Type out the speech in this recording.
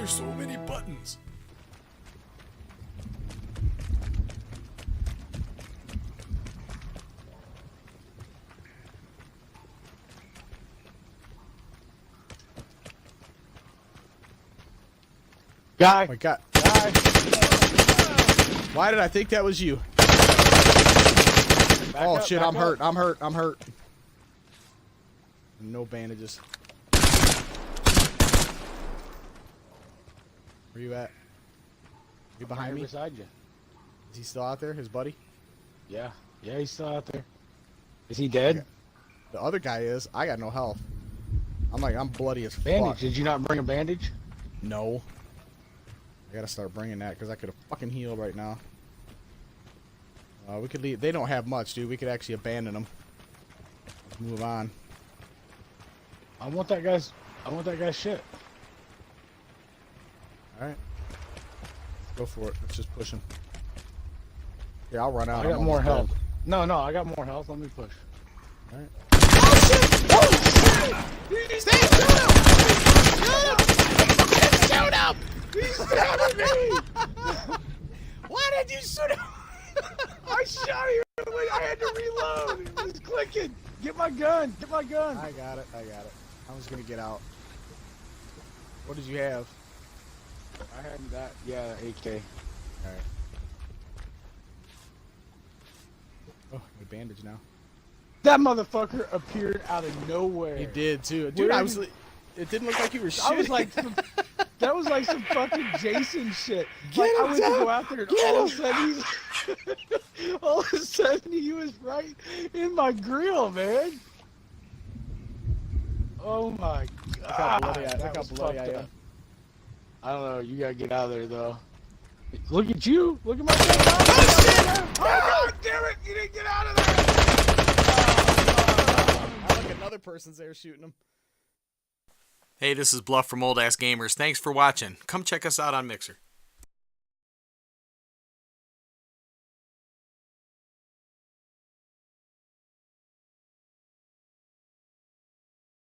There's so many buttons. Guy. Oh my God. Guy. Why did I think that was you? Oh shit, I'm hurt. I'm hurt. I'm hurt. No bandages. Where you at? You behind me? Beside you. Is he still out there? His buddy? Yeah. Yeah, he's still out there. Is he dead? The other guy is. I got no health. I'm bloody as Bandage. fuck. Did you not bring a bandage? No. I gotta start bringing that because I could have fucking healed right now. We could leave. They don't have much, dude. We could actually abandon them. Let's move on. I want that guy's shit. All right. Let's go for it. Let's just push him. Yeah, I'll run out. I got more health. No, I got more health. Let me push. All right. Oh shit! Oh shit! Stay! Shoot him! He's stabbing me! Why did you shoot him? I shot him. I had to reload. It was clicking. Get my gun. Get my gun. I got it. I got it. I was gonna get out. What did you have? I had that. Yeah, AK. All right. Oh, a bandage now. That motherfucker appeared out of nowhere. He did too, dude. Where I was. It didn't look like you were shooting. I was like, that was like some fucking Jason shit. Like, Get I him, went to Dad. go out there and all of a sudden he was right in my grill, man. Oh my god. Look how bloody I that was am. fucked up. I don't know. You gotta get out of there though. Look at you. Look at my face. Oh god damn it! You didn't get out of there. I look, another person's there shooting him. Hey, this is Bluff from Old Azz Gamers. Thanks for watching. Come check us out on Mixer.